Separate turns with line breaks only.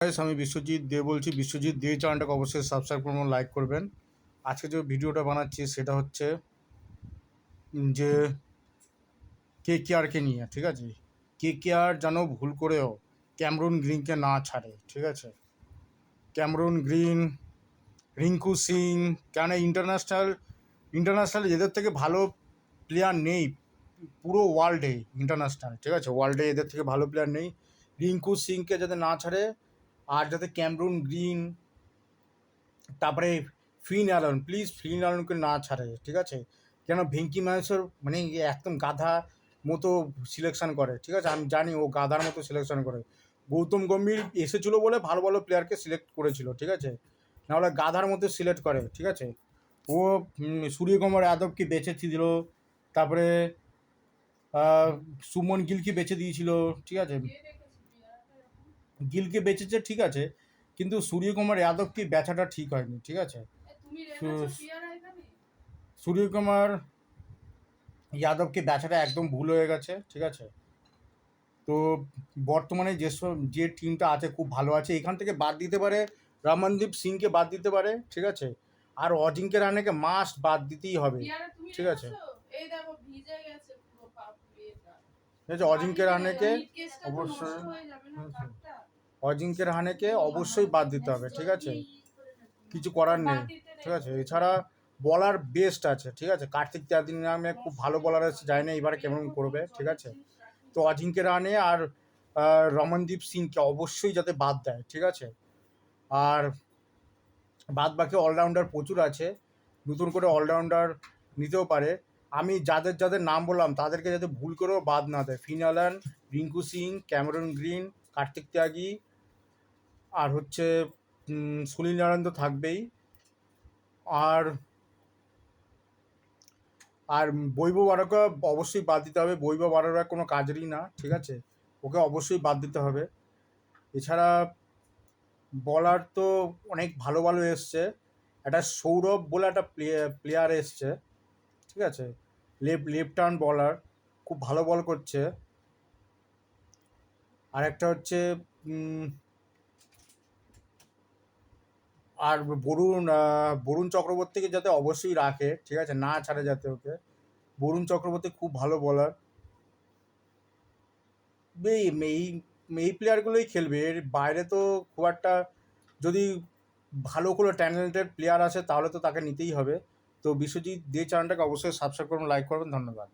Guys, আমি বিশ্বজিৎ দে বলছি। বিশ্বজিৎ দে চ্যানেলটাকে অবশ্যই সাবস্ক্রাইব করবেন, লাইক করবেন। আজকে যে ভিডিওটা বানাচ্ছি সেটা হচ্ছে যে KKR-কে নিয়ে, ঠিক আছে। KKR যেন ভুল করেও ক্যামেরন গ্রিনকে না ছাড়ে, ঠিক আছে। ক্যামেরন গ্রিন, রিঙ্কু সিং, কেন ইন্টারন্যাশনাল এদের থেকে ভালো প্লেয়ার নেই পুরো ওয়ার্ল্ডে। ইন্টারন্যাশনাল, ঠিক আছে, ওয়ার্ল্ডে এদের থেকে ভালো প্লেয়ার নেই। রিঙ্কু সিংকে যাতে না ছাড়ে, আর যাতে ক্যামেরন গ্রিন, তারপরে ফিন অ্যালনকে না ছাড়ে, ঠিক আছে। কেন ভেঙ্কি মাহেশ্বর মানে একদম গাধা মতো সিলেকশন করে, ঠিক আছে। আমি জানি ও গাধার মতো সিলেকশন করে। গৌতম গম্ভীর এসেছিলো বলে ভালো ভালো প্লেয়ারকে সিলেক্ট করেছিল, ঠিক আছে। নাহলে গাধার মতো সিলেক্ট করে, ঠিক আছে। ও সূর্যকুমার যাদবকে বেঁচে দিল, তারপরে সুমন গিলকে বেঁচে দিয়েছিল, ঠিক আছে। গিলকে বেঁচেছে, ঠিক আছে, কিন্তু সূর্যকুমার যাদবকে বেচাটা ঠিক হয়নি, ঠিক আছে। সূর্যকুমার যাদবকে বেচাটা একদম ভুল হয়ে গেছে, ঠিক আছে। তো বর্তমানে যে টিমটা আছে খুব ভালো আছে, এখান থেকে বাদ দিতে পারে, রমনদীপ সিংকে বাদ দিতে পারে, ঠিক আছে। আর অজিঙ্ক্য রাহানেকে মাস্ট বাদ দিতেই হবে, ঠিক আছে। ঠিক আছে, অজিঙ্ক্য রাহানেকে অবশ্যই বাদ দিতে হবে, ঠিক আছে। কিছু করার নেই, ঠিক আছে। এছাড়া বলার বেস্ট আছে, ঠিক আছে। কার্তিক ত্যাগী নামে খুব ভালো বলার আছে, জানি না এবারে কেমন করবে, ঠিক আছে। তো অজিঙ্ক্য রাহানে আর রমনদীপ সিংকে অবশ্যই যাতে বাদ দেয়, ঠিক আছে। আর বাদ বাকি অলরাউন্ডার প্রচুর আছে, নতুন করে অলরাউন্ডার নিতেও পারে। আমি যাদের যাদের নাম বললাম তাদেরকে যাতে ভুল করেও বাদ না দেয়। Finn Allen, Rinku Singh, Cameron Green, Kartik Tyagi, আর হচ্ছে সুনীল নারায়ণ তো থাকবেই। আর আর বৈভব আরোকে অবশ্যই বাদ দিতে হবে। বৈভব আরোরা কোনো কাজেরই না, ঠিক আছে, ওকে অবশ্যই বাদ দিতে হবে। এছাড়া বলার তো অনেক ভালো ভালো এসছে। একটা সৌরভ বলে একটা প্লেয়ার এসছে, ঠিক আছে, লেফট আর্ম বলার, খুব ভালো বল করছে। আর একটা হচ্ছে আর বরুণ চক্রবর্তীকে যাতে অবশ্যই রাখে, ঠিক আছে, না ছাড়ে যাতে ওকে। বরুণ চক্রবর্তী খুব ভালো বলার। এই এই এই প্লেয়ারগুলোই খেলবে, এর বাইরে তো খুব একটা, যদি ভালো কোনো ট্যালেন্টেড প্লেয়ার আসে তাহলে তো তাকে নিতেই হবে। তো বিশ্বজিৎ দে চ্যানেলটাকে অবশ্যই সাবস্ক্রাইব করবেন, লাইক করবেন। ধন্যবাদ।